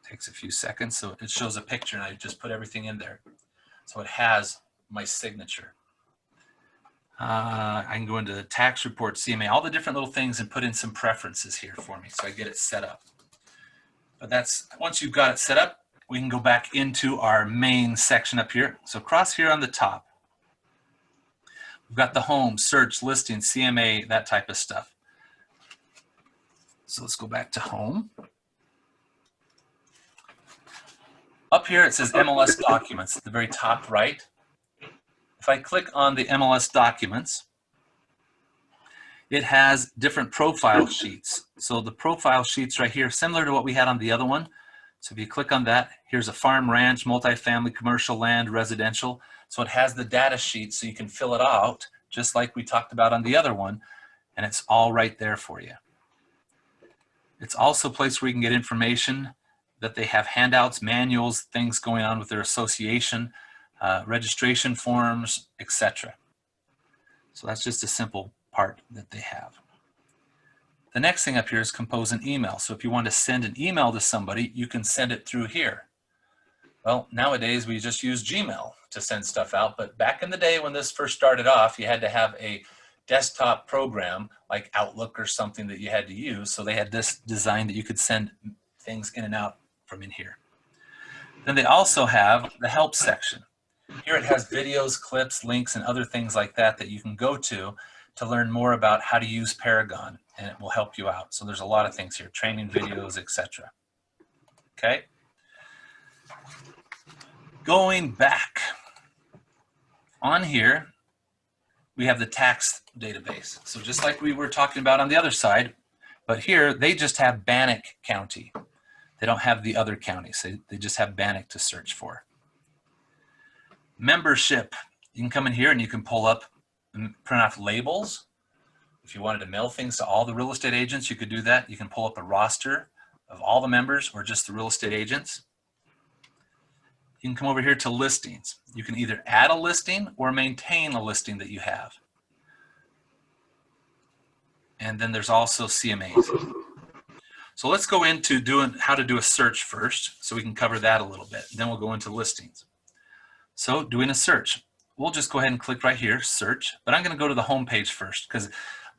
Takes a few seconds, so it shows a picture and I just put everything in there. So it has my signature. I can go into the tax report, CMA, all the different little things and put in some preferences here for me so I get it set up. But that's, once you've got it set up, we can go back into our main section up here. So across here on the top, we've got the home, search, listing, CMA, that type of stuff. So let's go back to home. Up here it says MLS Documents at the very top right. If I click on the MLS Documents, it has different profile sheets. So the profile sheets right here, similar to what we had on the other one. So if you click on that, here's a farm, ranch, multifamily, commercial, land, residential. So it has the data sheet so you can fill it out just like we talked about on the other one, and it's all right there for you. It's also a place where you can get information that they have handouts, manuals, things going on with their association, registration forms, etc. So that's just a simple part that they have. The next thing up here is compose an email. So if you want to send an email to somebody, you can send it through here. Well, nowadays we just use Gmail to send stuff out, but back in the day when this first started off, you had to have a desktop program like Outlook or something that you had to use. So they had this design that you could send things in and out from in here. Then they also have the help section. Here it has videos, clips, links, and other things like that that you can go to learn more about how to use Paragon, and it will help you out. So there's a lot of things here, training videos, etc. Okay. Going back on here, we have the tax database. So just like we were talking about on the other side, but here they just have Bannock County. They don't have the other counties. They just have Bannock to search for. Membership. You can come in here and you can pull up and print off labels. If you wanted to mail things to all the real estate agents, you could do that. You can pull up a roster of all the members or just the real estate agents. You can come over here to listings. You can either add a listing or maintain a listing that you have. And then there's also CMAs. So let's go into doing how to do a search first, so we can cover that a little bit. Then we'll go into listings. So doing a search, we'll just go ahead and click right here, search, but I'm going to go to the home page first because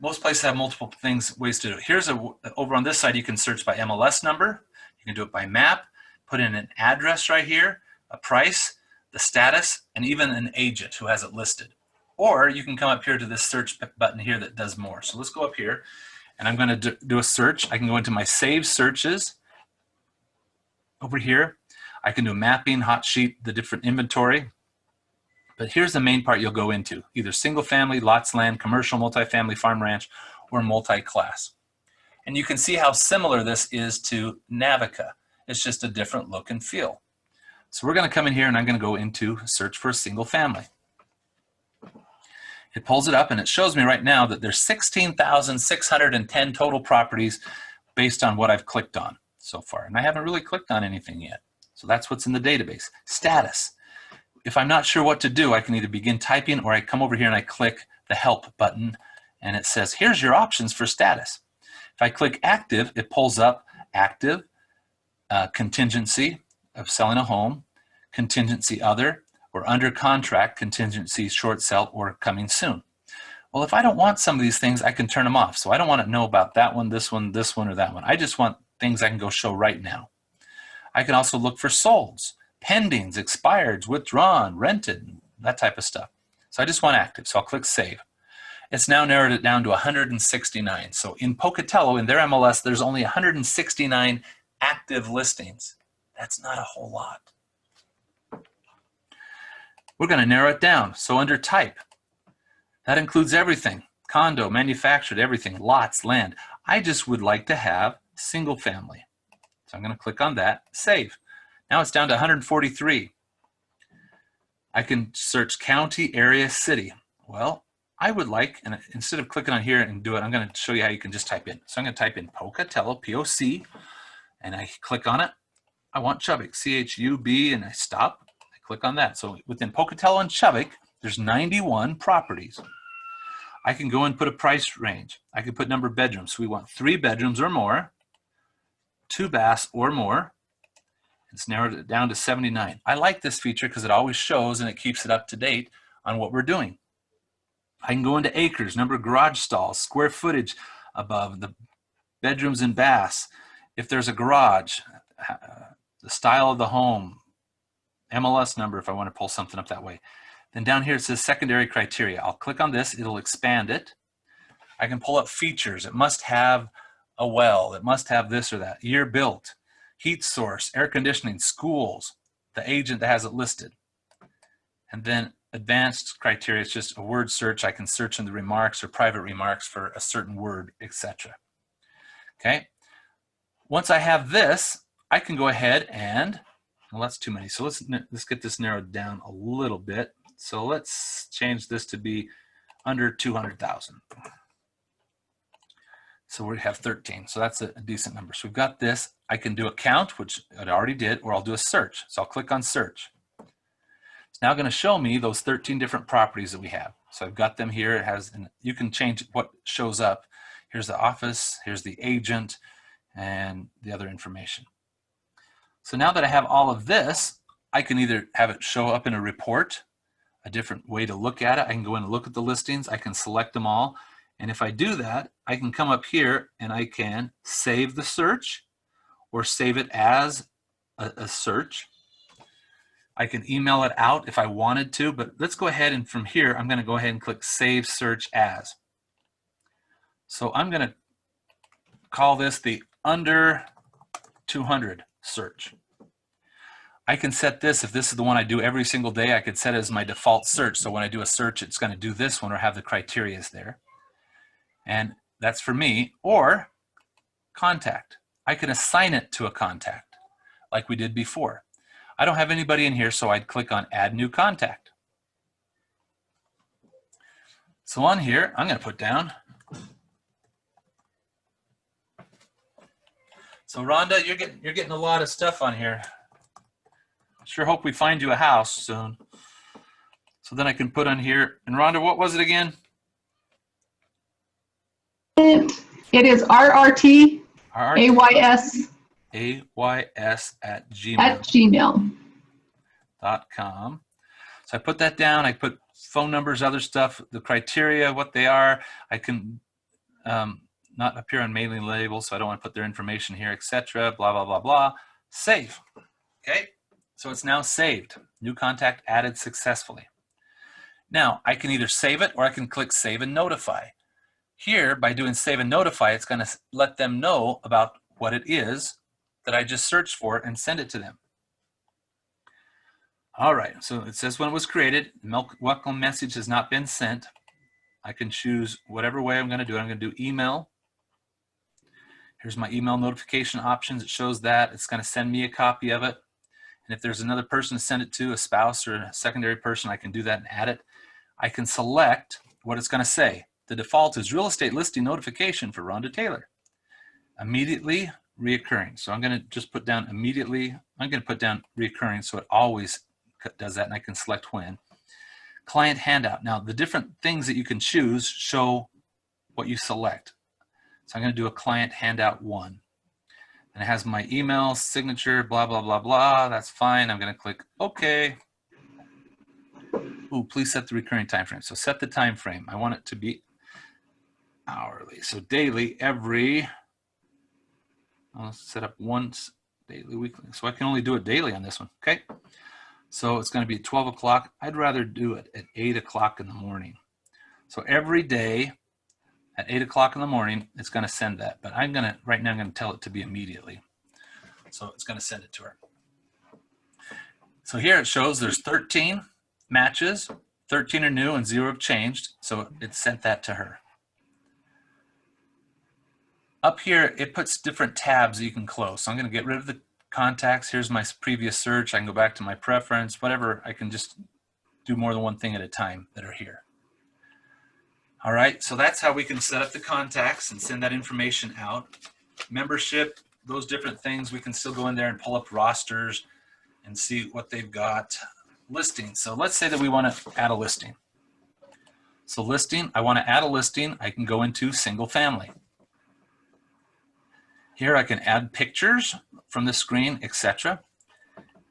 most places have multiple ways to do it. Here's over on this side, you can search by MLS number. You can do it by map, put in an address right here, a price, the status, and even an agent who has it listed. Or you can come up here to this search button here that does more. So let's go up here and I'm going to do a search. I can go into my saved searches over here. I can do mapping, hot sheet, the different inventory. But here's the main part you'll go into, either single family, lots, land, commercial, multifamily, farm, ranch, or multi-class. And you can see how similar this is to Navica. It's just a different look and feel. So we're going to come in here and I'm going to go into search for a single family. It pulls it up and it shows me right now that there's 16,610 total properties based on what I've clicked on. so far, and I haven't really clicked on anything yet. So that's what's in the database. Status. If I'm not sure what to do, I can either begin typing or I come over here and I click the help button and it says, here's your options for status. If I click active, it pulls up active, contingency of selling a home, contingency other, or under contract, contingency short sale, or coming soon. Well, if I don't want some of these things, I can turn them off. So I don't want to know about that one, this one, or that one. I just want things I can go show right now. I can also look for solds, pendings, expireds, withdrawn, rented, that type of stuff. So I just want active, so I'll click save. It's now narrowed it down to 169. So in Pocatello, in their MLS, there's only 169 active listings. That's not a whole lot. We're going to narrow it down. So under type, that includes everything. Condo, manufactured, everything, lots, land. I just would like to have single family. So I'm going to click on that, save. Now it's down to 143. I can search county, area, city. Well, I would like, and instead of clicking on here and do it, I'm going to show you how you can just type in. So I'm going to type in Pocatello, P-O-C, and I click on it. I want Chubbuck, C-H-U-B, and I stop. I click on that. So within Pocatello and Chubbuck, there's 91 properties. I can go and put a price range. I can put number of bedrooms. So we want 3 bedrooms or more, 2 baths or more. It's narrowed it down to 79. I like this feature because it always shows and it keeps it up to date on what we're doing. I can go into acres, number of garage stalls, square footage above, the bedrooms and baths. If there's a garage, the style of the home, MLS number if I want to pull something up that way. Then down here it says secondary criteria. I'll click on this, it'll expand it. I can pull up features. It must have a well, it must have this or that. Year built, heat source, air conditioning, schools, the agent that has it listed. And then advanced criteria is just a word search. I can search in the remarks or private remarks for a certain word, etc. Okay. Once I have this, I can go ahead and, well, that's too many. So let's get this narrowed down a little bit. So let's change this to be under 200,000. So we have 13. So that's a decent number. So we've got this. I can do a count, which I already did, or I'll do a search. So I'll click on search. It's now going to show me those 13 different properties that we have. So I've got them here. It has, and you can change what shows up. Here's the office, here's the agent, and the other information. So now that I have all of this, I can either have it show up in a report, a different way to look at it. I can go in and look at the listings. I can select them all. And if I do that, I can come up here and I can save the search or save it as a search. I can email it out if I wanted to, but let's go ahead and from here, I'm going to go ahead and click Save Search As. So I'm going to call this the under 200 search. I can set this, if this is the one I do every single day, I could set it as my default search. So when I do a search, it's going to do this one or have the criteria there. And that's for me. Or contact. I can assign it to a contact like we did before. I don't have anybody in here, so I'd click on Add New Contact. So on here, I'm going to put down. So Rhonda, you're getting a lot of stuff on here. Sure hope we find you a house soon. So then I can put on here. And Rhonda, what was it again? It is RRT AYS at gmail.com. So I put that down. I put phone numbers, other stuff, the criteria, what they are. I can not appear on mailing labels, so I don't want to put their information here, etc. Blah, blah, blah, blah. Save. Okay. So it's now saved. New contact added successfully. Now I can either save it or I can click Save and Notify. Here, by doing Save and Notify, it's going to let them know about what it is that I just searched for and send it to them. All right, so it says when it was created, the welcome message has not been sent. I can choose whatever way I'm going to do it. I'm going to do email. Here's my email notification options. It shows that. It's going to send me a copy of it. And if there's another person to send it to, a spouse or a secondary person, I can do that and add it. I can select what it's going to say. The default is real estate listing notification for Rhonda Taylor. Immediately reoccurring. So I'm going to just put down immediately. I'm going to put down reoccurring so it always does that, and I can select when. Client handout. Now the different things that you can choose show what you select. So I'm going to do a client handout 1. And it has my email, signature, blah, blah, blah, blah. That's fine. I'm going to click OK. Ooh, please set the recurring time frame. So set the time frame. I want it to be hourly. So daily, every, I'll set up once, daily, weekly. So I can only do it daily on this one. Okay. So it's going to be at 12 o'clock. I'd rather do it at 8 o'clock in the morning. So every day at 8 o'clock in the morning, it's going to send that. But right now I'm going to tell it to be immediately. So it's going to send it to her. So here it shows there's 13 matches, 13 are new and 0 have changed. So it sent that to her. Up here, it puts different tabs that you can close. So I'm going to get rid of the contacts. Here's my previous search. I can go back to my preference, whatever. I can just do more than one thing at a time that are here. All right, so that's how we can set up the contacts and send that information out. Membership, those different things, we can still go in there and pull up rosters and see what they've got. Listing, so let's say that we want to add a listing. So listing, I want to add a listing. I can go into single family. Here I can add pictures from the screen, etc.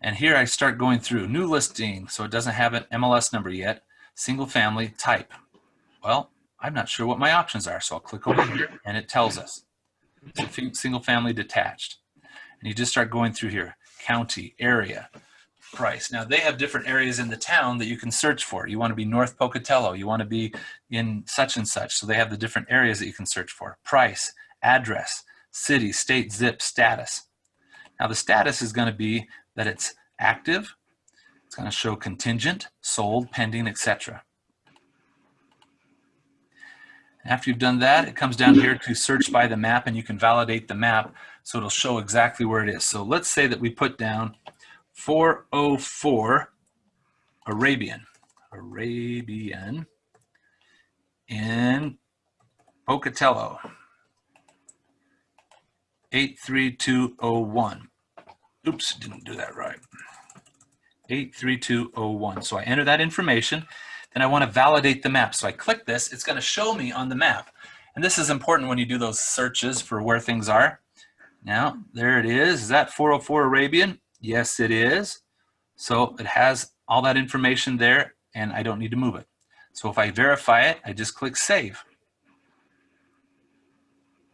And here I start going through new listing. So it doesn't have an MLS number yet. Single family type. Well, I'm not sure what my options are. So I'll click over here and it tells us. It's a single family detached. And you just start going through here. County, area, price. Now they have different areas in the town that you can search for. You want to be North Pocatello. You want to be in such and such. So they have the different areas that you can search for. Price, address, city, state, zip, status. Now the status is going to be that it's active. It's going to show contingent, sold, pending, etc. After you've done that, it comes down here to search by the map, and you can validate the map so it'll show exactly where it is. So let's say that we put down 404 Arabian in Pocatello. 83201. Oops, didn't do that right. 83201. So I enter that information. Then I want to validate the map. So I click this. It's going to show me on the map. And this is important when you do those searches for where things are. Now, there it is. Is that 404 Arabian? Yes, it is. So it has all that information there, and I don't need to move it. So if I verify it, I just click Save.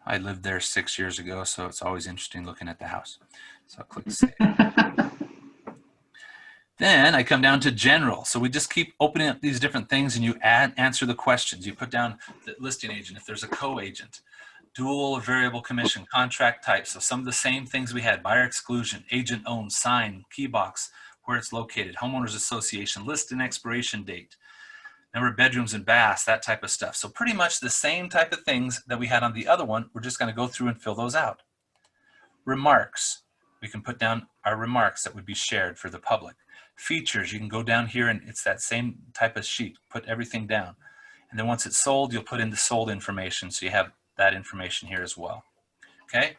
I lived there 6 years ago, so it's always interesting looking at the house. So I'll click Save. Then I come down to General. So we just keep opening up these different things, and you answer the questions. You put down the listing agent, if there's a co-agent, dual or variable commission, contract type. So some of the same things we had: buyer exclusion, agent owned, sign, key box, where it's located, homeowners association, list and expiration date, number of bedrooms and baths, that type of stuff. So pretty much the same type of things that we had on the other one. We're just going to go through and fill those out. Remarks. We can put down our remarks that would be shared for the public. Features, you can go down here and it's that same type of sheet. Put everything down. And then once it's sold, you'll put in the sold information. So you have that information here as well. Okay,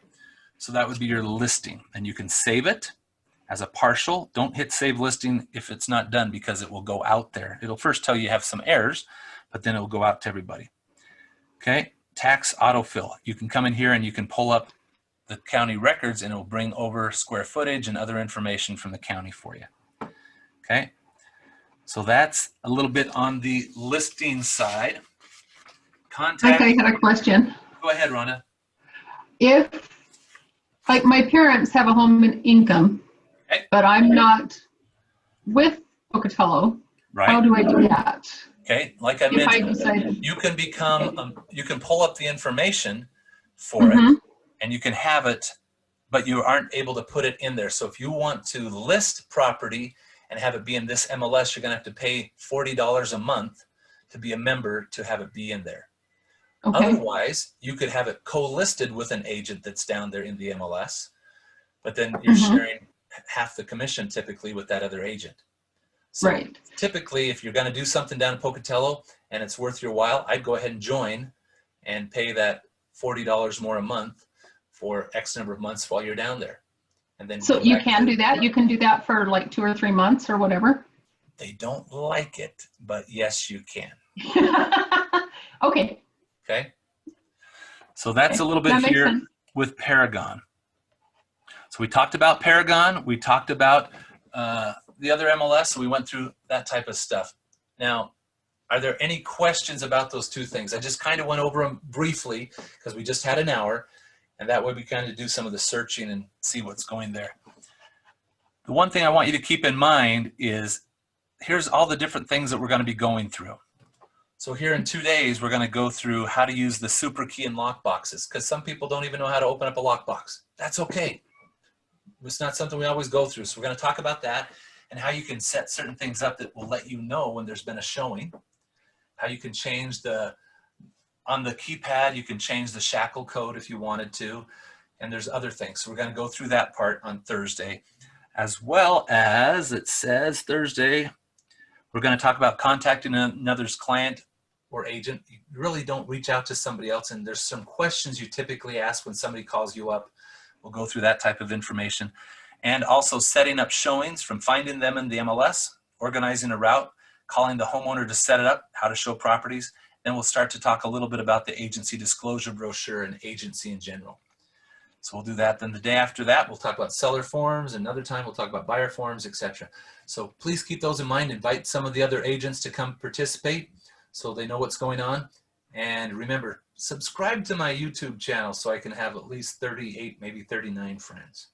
so that would be your listing. And you can save it as a partial. Don't hit save listing if it's not done, because it will go out there. It'll first tell you have some errors, but then it will go out to everybody. Okay, tax autofill. You can come in here and you can pull up the county records, and it will bring over square footage and other information from the county for you. Okay, so that's a little bit on the listing side. Contact. I had a question. Go ahead, Rhonda. If, like, my parents have a home in Income, okay, but I'm not with Pocatello, right, how do I do that? Okay, like I mentioned, you can become, you can pull up the information for it, and you can have it, but you aren't able to put it in there. So if you want to list property and have it be in this MLS, you're going to have to pay $40 a month to be a member to have it be in there. Okay. Otherwise, you could have it co-listed with an agent that's down there in the MLS, but then you're sharing half the commission typically with that other agent. So typically, if you're going to do something down in Pocatello and it's worth your while, I'd go ahead and join and pay that $40 more a month for X number of months while you're down there. And then So you can do that? You can do that for like 2 or 3 months or whatever? They don't like it, but yes, you can. Okay. Okay. So that's a little bit That makes here sense. with Paragon. So we talked about Paragon. We talked about the other MLS. So we went through that type of stuff. Now, are there any questions about those two things? I just kind of went over them briefly because we just had an hour, and that way we kind of do some of the searching and see what's going there. The one thing I want you to keep in mind is here's all the different things that we're going to be going through. So here in 2 days, we're going to go through how to use the super key and lock boxes, because some people don't even know how to open up a lockbox. That's okay. It's not something we always go through. So we're going to talk about that and how you can set certain things up that will let you know when there's been a showing. How you can change on the keypad, you can change the shackle code if you wanted to. And there's other things. So we're going to go through that part on Thursday. As well as it says Thursday, we're going to talk about contacting another's client or agent. You really don't reach out to somebody else. And there's some questions you typically ask when somebody calls you up. We'll go through that type of information. And also setting up showings, from finding them in the MLS, organizing a route, calling the homeowner to set it up, how to show properties. Then we'll start to talk a little bit about the agency disclosure brochure and agency in general. So we'll do that. Then the day after that, we'll talk about seller forms. Another time, we'll talk about buyer forms, etc. So please keep those in mind. Invite some of the other agents to come participate so they know what's going on. And remember, subscribe to my YouTube channel so I can have at least 38, maybe 39 friends.